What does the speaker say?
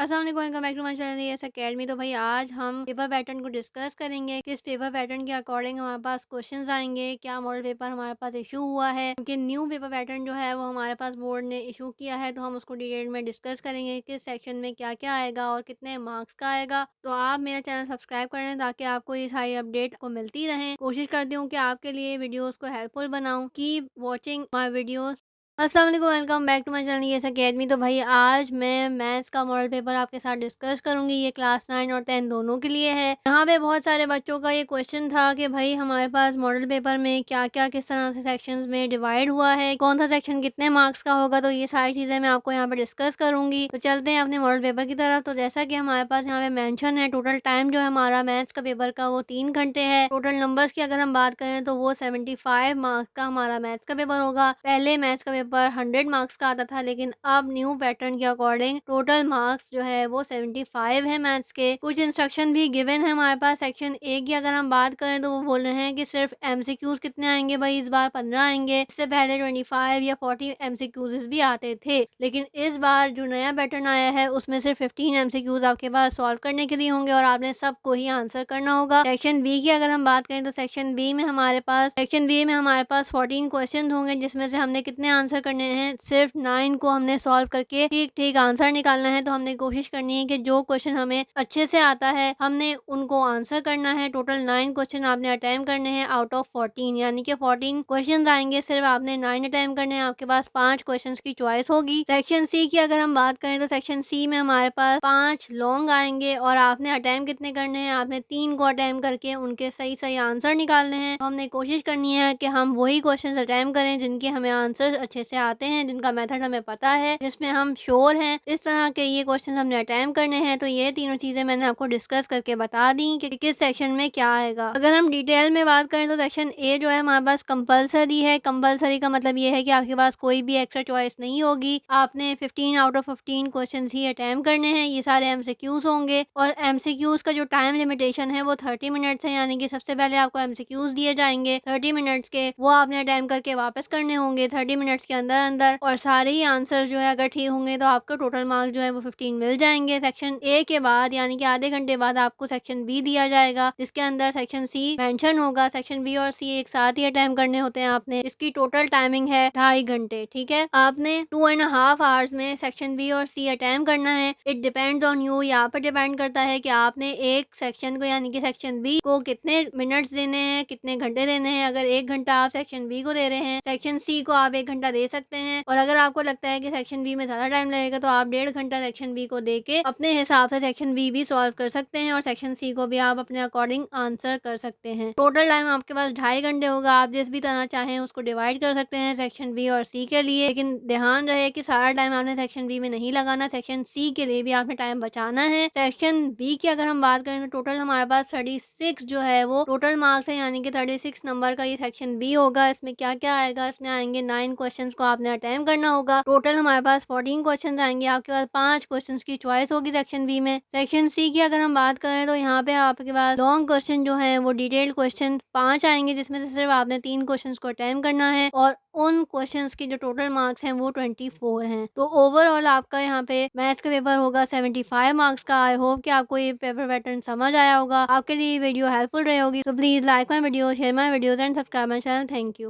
अस्सलाम वालेकुम, welcome back to my channel yes academy. तो भाई आज हम पेपर पैटर्न को डिस्कस करेंगे कि इस पेपर पैटर्न के अकॉर्डिंग हमारे पास क्वेश्चंस आएंगे, क्या मॉडल पेपर हमारे पास इशू हुआ है, क्योंकि न्यू पेपर पैटर्न जो है वो हमारे पास बोर्ड ने इशू किया है। तो हम उसको डिटेल में डिस्कस करेंगे किस सेक्शन में क्या क्या आएगा और कितने मार्क्स का आएगा। तो आप मेरा चैनल सब्सक्राइब करें ताकि आपको ये सारी अपडेट को मिलती रहें। कोशिश करती हूँ कि आपके लिए वीडियोज़ को हेल्पफुल बनाऊँ। Keep watching my videos. अस्सलाम वालेकुम, welcome back to my channel yes academy. तो भाई आज मैं मैथ्स का मॉडल पेपर आपके साथ डिस्कस करूंगी। ये क्लास 9 और 10 दोनों के लिए है। यहाँ पे बहुत सारे बच्चों का ये क्वेश्चन था कि भाई हमारे पास मॉडल पेपर में क्या क्या किस तरह से सेक्शंस में डिवाइड हुआ है, कौन सा सेक्शन कितने मार्क्स का होगा। तो ये सारी चीज़ें मैं आपको यहाँ पे डिस्कस करूंगी। तो चलते हैं अपने मॉडल पेपर की तरफ। तो जैसा कि हमारे पास यहाँ पे मैंशन है, टोटल टाइम जो है हमारा मैथ्स का पेपर का वो 3 घंटे है। टोटल नंबर्स की अगर हम बात करें तो वो 75 मार्क्स का हमारा मैथ्स का पेपर होगा। पहले मैथ्स का पेपर 100 मार्क्स का आता था, लेकिन अब न्यू पैटर्न के अकॉर्डिंग टोटल मार्क्स जो है वो 75 है मैथ्स के। कुछ इंस्ट्रक्शन भी गिवन है हमारे पास। सेक्शन ए की अगर हम बात करें तो वो बोल रहे हैं कि सिर्फ एमसीक्यूज कितने आएंगे, भाई इस बार 15 आएंगे। इससे पहले 25 या 40 एमसीक्यूज भी आते थे, लेकिन इस बार जो नया पैटर्न आया है उसमें सिर्फ 15 एमसीक्यूज आपके पास सॉल्व करने के लिए होंगे और आपने सबको ही आंसर करना होगा। सेक्शन बी की अगर हम बात करें तो सेक्शन बी में हमारे पास 14 क्वेश्चन होंगे, जिसमें से हमने कितने आंसर करने हैं, सिर्फ 9 को हमने सॉल्व करके ठीक ठीक आंसर निकालना है। तो हमने कोशिश करनी है कि जो क्वेश्चन हमें अच्छे से आता है हमने उनको आंसर करना है। टोटल 9 क्वेश्चन आपने अटेम्प्ट करने हैं आउट ऑफ 14, यानी कि 14 क्वेश्चन आएंगे, सिर्फ आपने 9 अटेम्प्ट करने हैं। आपके पास 5 क्वेश्चन की चॉइस होगी। सेक्शन सी की अगर हम बात करें तो सेक्शन सी में हमारे पास 5 लॉन्ग आएंगे और आपने अटेम्प्ट कितने करने हैं, आपने 3 को अटेम्प्ट करके उनके सही सही आंसर निकालने हैं। तो हमने कोशिश करनी है कि हम वही क्वेश्चन अटेम्प्ट करें जिनके हमें आंसर अच्छे से आते हैं, जिनका मेथड हमें पता है, जिसमें हम श्योर हैं। इस तरह के ये क्वेश्चन हमने अटेम्प्ट करने हैं। तो ये तीनों चीजें मैंने आपको डिस्कस करके बता दी कि किस सेक्शन में क्या आएगा। अगर हम डिटेल में बात करें तो सेक्शन ए जो है हमारे पास कंपलसरी है। कंपलसरी का मतलब ये है कि आपके पास कोई भी एक्स्ट्रा चॉइस नहीं होगी। आपने 15 out of 15 question he attempt करने हैं। ये सारे एमसीक्यूज होंगे और एमसीक्यूज का जो टाइम लिमिटेशन है वो 30 मिनट्स है, यानी कि सबसे पहले आपको एमसीक्यूज दिए जाएंगे 30 मिनट्स के, वो आपने अटेम्प्ट करके वापस करने होंगे 30 मिनट्स के अंदर अंदर। और सारे ही आंसर जो है अगर ठीक होंगे तो आपको टोटल मार्क्स जो है वो 15 मिल जाएंगे। सेक्शन ए के बाद यानी कि आधे घंटे बाद आपको सेक्शन बी दिया जाएगा, जिसके अंदर सेक्शन सी मेंशन होगा। सेक्शन बी और सी एक साथ ही अटेम्प्ट करने होते हैं आपने। इसकी टोटल टाइमिंग है 2.5 घंटे। ठीक है, आपने 2.5 आवर्स में सेक्शन बी और सी अटेम्प्ट करना है। इट डिपेंड्स ऑन यू, यहाँ पर डिपेंड करता है कि आपने एक सेक्शन को यानी कि सेक्शन बी को कितने मिनट्स देने हैं, कितने घंटे देने हैं। अगर 1 घंटा आप सेक्शन बी को दे रहे हैं, सेक्शन सी को आप 1 घंटा दे सकते हैं। और अगर आपको लगता है कि सेक्शन बी में ज्यादा टाइम लगेगा तो आप 1.5 घंटा सेक्शन बी को दे के अपने हिसाब से सेक्शन बी भी सॉल्व कर सकते हैं और सेक्शन सी को भी आप अपने अकॉर्डिंग आंसर कर सकते हैं। टोटल टाइम आपके पास 2.5 घंटे होगा। आप जिस भी तरह चाहें उसको डिवाइड कर सकते हैं सेक्शन बी और सी के लिए, लेकिन ध्यान रहे कि सारा टाइम आपने सेक्शन बी में नहीं लगाना, सेक्शन सी के लिए भी आपने टाइम बचाना है। सेक्शन बी की अगर हम बात करें तो टोटल हमारे पास 36 जो है वो टोटल मार्क्स है, यानी कि 36 नंबर का ये सेक्शन बी होगा। इसमें क्या क्या आएगा, इसमें आएंगे 9 क्वेश्चंस को आपने अटेम्प्ट करना होगा। टोटल हमारे पास 14 क्वेश्चंस आएंगे। आपके पास 5 क्वेश्चंस की चॉइस होगी सेक्शन बी में। सेक्शन सी की अगर हम बात करें तो यहाँ पे आपके पास लॉन्ग क्वेश्चन जो है वो डिटेल्ड क्वेश्चन 5 आएंगे, जिसमें से सिर्फ आपने 3 क्वेश्चन को अटेम्प्ट करना है और उन क्वेश्चंस की जो टोटल मार्क्स हैं वो 24 हैं। तो ओवरऑल आपका यहाँ पे मैथ्स का पेपर होगा 75 मार्क्स का। आई होप कि आपको ये पेपर पैटर्न समझ आया होगा, आपके लिए वीडियो हेल्पफुल रही होगी। तो please like my video, share my videos and subscribe my channel. Thank you.